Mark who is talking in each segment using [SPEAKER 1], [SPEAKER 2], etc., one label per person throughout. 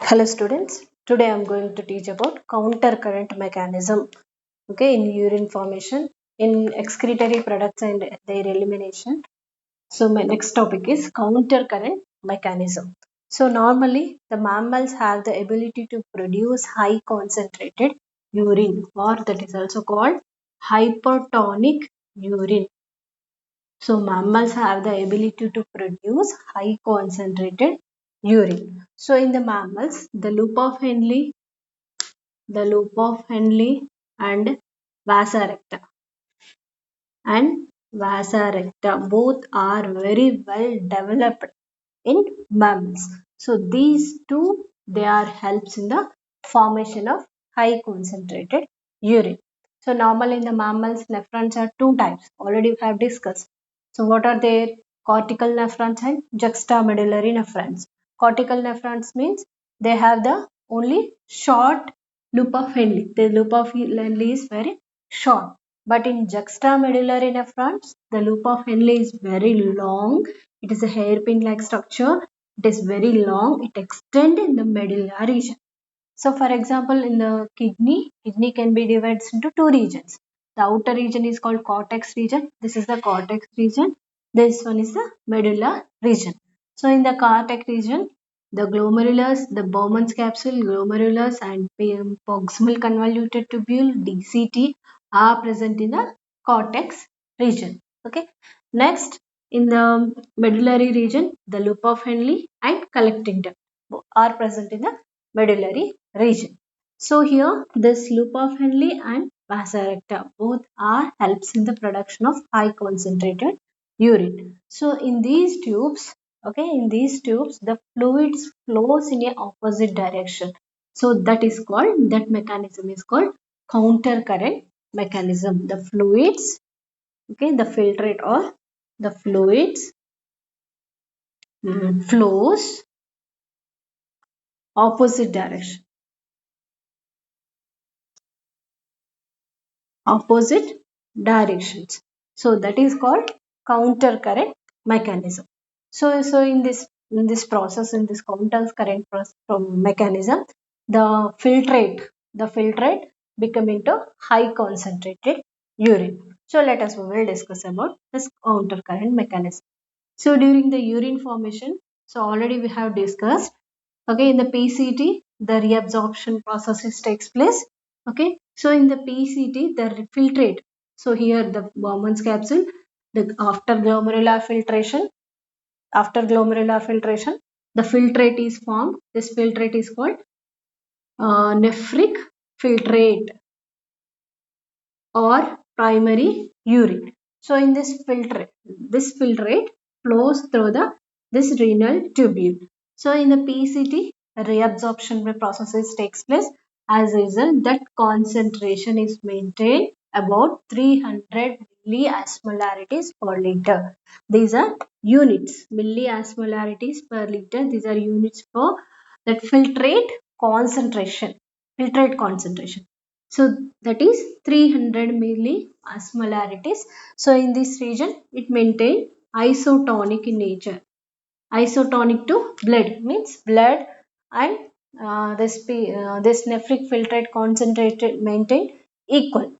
[SPEAKER 1] Hello students, today I am going to teach about counter current mechanism in urine formation, in excretory products and their elimination. So my next topic is counter current mechanism. So normally the mammals have the ability to produce high concentrated urine, or that is also called hypertonic urine. So mammals have the ability to produce high concentrated urine. So in the mammals, the loop of Henle and vasa recta and vasa recta both are very well developed in mammals. So these two, they are helps in the formation of high concentrated urine. So normal in the mammals, nephrons are two types. Already we have discussed. So what are they? Cortical nephrons and juxtamedullary nephrons. Cortical nephrons means they have the only short loop of Henle. The loop of Henle is very short. But in juxtamedullary nephrons, the loop of Henle is very long. It is a hairpin like structure. It is very long. It extends in the medulla region. So for example, in the kidney can be divided into two regions. The outer region is called cortex region. This is the cortex region. This one is the medulla region. So in the cortex region, the glomerulus, the Bowman's capsule, glomerulus and proximal convoluted tubule, DCT, are present in the cortex region. Okay. Next, in the medullary region, the loop of Henle and collecting duct are present in the medullary region. So here this loop of Henle and vasa recta both are helps in the production of high concentrated urine. So in these tubes, the fluids flows in a opposite direction. So that mechanism is called counter current mechanism. The fluids, the filtrate or the fluids flows opposite direction. Opposite directions. So that is called counter current mechanism. So in this process, in this counter current mechanism, the filtrate become into high concentrated urine. So let us will discuss about this counter current mechanism. So during the urine formation, so already we have discussed. Okay, in the PCT, the reabsorption process takes place. Okay, so in the PCT, the filtrate. So here the Bowman's capsule, after glomerular filtration, the filtrate is formed. This filtrate is called nephric filtrate or primary urine. So in this filtrate flows through this renal tubule. So in the PCT, reabsorption processes takes place. As a result, that concentration is maintained about 300 milliosmolarities per liter. These are units, milliosmolarities per liter. These are units for that filtrate concentration. So that is 300 milliosmolarities. So in this region, it maintains isotonic in nature. Isotonic to blood means blood and this nephric filtrate concentrated maintain equal.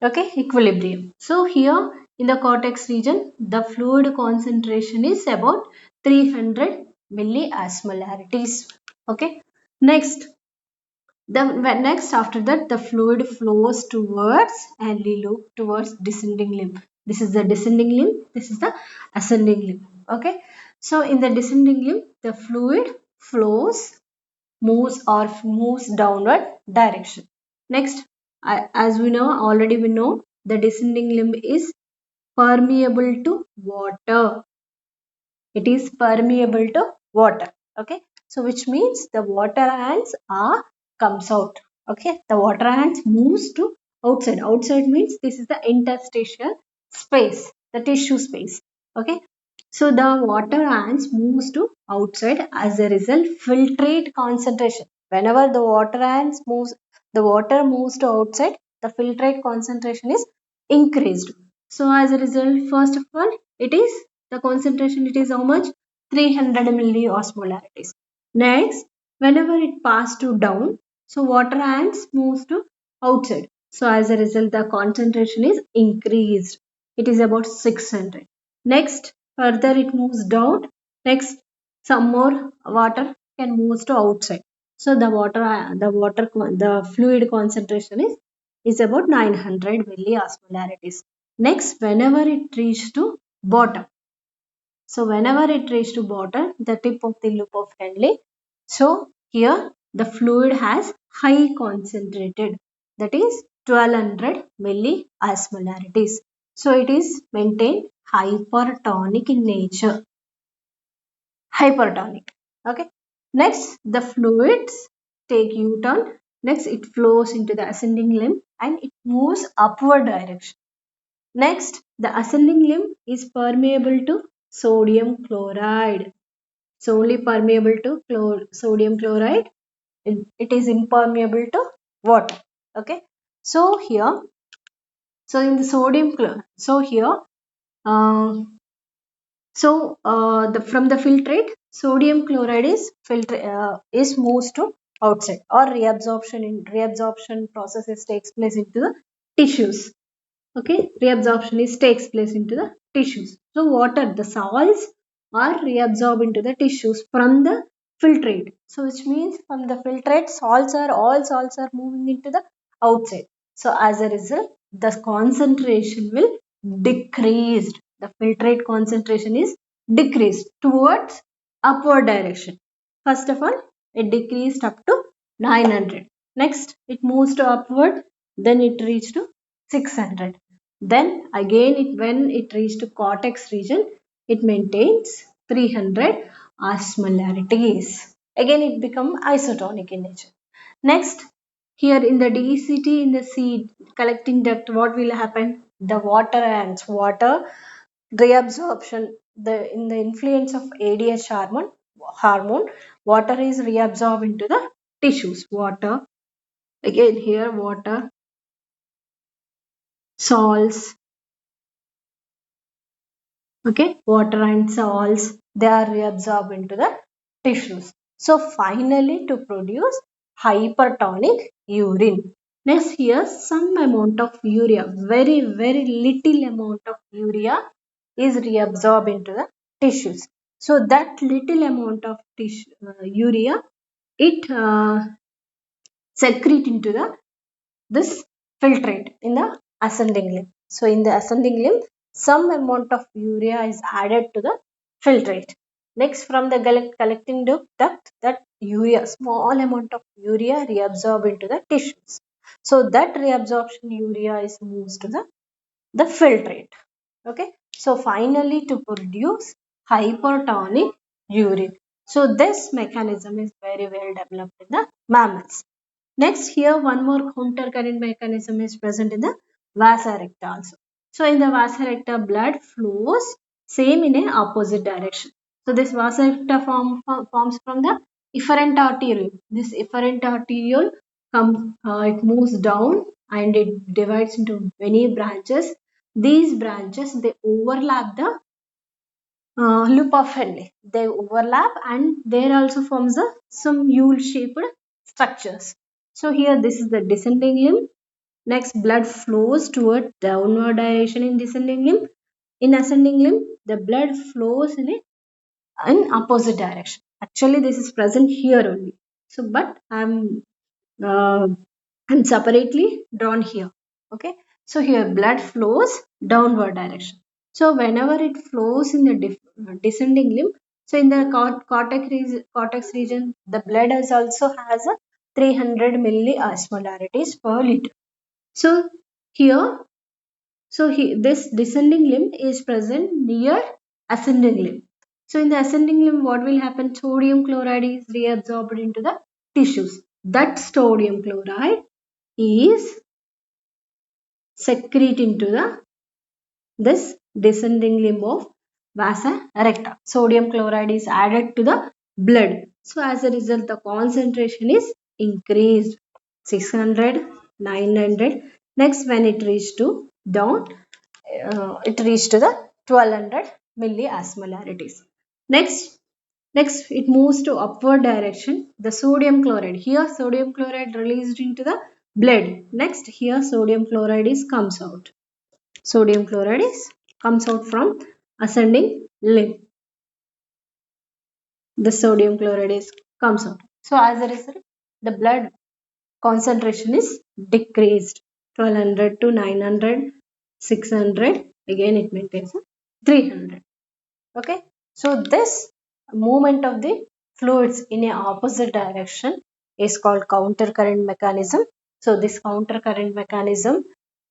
[SPEAKER 1] Okay, equilibrium. So here in the cortex region, the fluid concentration is about 300 milliosmolarities. Okay. Next after that, the fluid flows towards Henle loop, towards descending limb. This is the descending limb. This is the ascending limb. Okay. So in the descending limb, the fluid moves downward direction. Next, as we know, the descending limb is permeable to water. It is permeable to water. Okay. So which means the water ants comes out. Okay. The water ants moves to outside. Outside means this is the interstitial space, the tissue space. Okay. So the water ants moves to outside. As a result, filtrate concentration. Whenever the water moves to outside, the filtrate concentration is increased. So as a result, first of all, the concentration, it is how much? 300 milliosmolarities. Next, Whenever it passed to down, so water ions moves to outside. So as a result, the concentration is increased. It is about 600. Next, further it moves down. Next, some more water can move to outside. So the fluid concentration is about 900 milliosmolarities. Next, whenever it reaches to bottom, so whenever it reaches to bottom, the tip of the loop of Henle, so here the fluid has high concentrated, that is 1200 milliosmolarities. So it is maintained hypertonic in nature. Hypertonic. Okay. Next, the fluids take U-turn. Next, it flows into the ascending limb and it moves upward direction. Next, the ascending limb is permeable to sodium chloride. So only permeable to sodium chloride. It is impermeable to water. Okay. So here, so in the sodium chloride, so here, uh, the from the filtrate, sodium chloride is moves to outside, or reabsorption processes takes place into the tissues. Okay, reabsorption takes place into the tissues. So water, the salts are reabsorbed into the tissues from the filtrate. So which means from the filtrate, all salts are moving into the outside. So as a result, the concentration will decrease. The filtrate concentration is decreased towards upward direction. First of all, it decreased up to 900. Next, it moves to upward, then it reached to 600. Then again, when it reached to cortex region, it maintains 300 osmolarities. Again, it becomes isotonic in nature. Next, here in the DECT, in the seed collecting duct, what will happen? The water ants, water reabsorption, in the influence of ADH hormone, water is reabsorbed into the tissues. Water, again here water, salts, okay, water and salts, they are reabsorbed into the tissues. So finally, to produce hypertonic urine. Next, here some amount of urea, very little amount of urea is reabsorbed into the tissues. So that little amount of urea, it secrete into the this filtrate in the ascending limb. So in the ascending limb, some amount of urea is added to the filtrate. Next, from the collecting duct, that urea, small amount of urea reabsorb into the tissues. So that reabsorption urea is moved to the filtrate. Okay. So finally, to produce hypertonic urine. So this mechanism is very well developed in the mammals. Next, here one more counter current mechanism is present in the vasa recta also. So in the vasa recta, blood flows same in a opposite direction. So this vasa recta forms from the efferent arteriole. This efferent arteriole it moves down and it divides into many branches. These branches, they overlap the loop of Henle. They overlap and there also forms some U-shaped structures. So here this is the descending limb. Next, blood flows toward downward direction in descending limb. In ascending limb, the blood flows in an opposite direction. Actually, this is present here only. So, but uh, I'm separately drawn here. Okay. So here blood flows downward direction. So whenever it flows in the descending limb, so in the cortex region, the blood also has a 300 milliosmolarities per liter. So here, this descending limb is present near ascending limb. So in the ascending limb, what will happen? Sodium chloride is reabsorbed into the tissues. That sodium chloride is secrete into this descending limb of vasa recta. Sodium chloride is added to the blood. So as a result, the concentration is increased 600, 900. Next, when it reached to down, it reached to the 1200 milliosmolarities. Next, Next, it moves to upward direction. The sodium chloride. Here, sodium chloride released into the blood. Next, here sodium chloride is comes out. Sodium chloride is comes out from ascending limb. The sodium chloride is comes out. So as a result, the blood concentration is decreased. 1200 to 900, 600. Again, it maintains 300. Okay. So this movement of the fluids in a opposite direction is called counter current mechanism. So this counter current mechanism,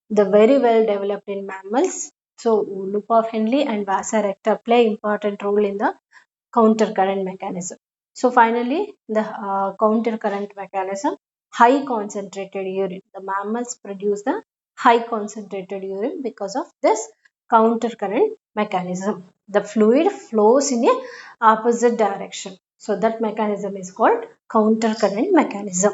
[SPEAKER 1] the very well developed in mammals. So loop of Henle and vasa recta play important role in the counter current mechanism. So finally, the counter current mechanism, high concentrated urine. The mammals produce the high concentrated urine because of this counter current mechanism. The fluid flows in a opposite direction. So that mechanism is called counter current mechanism.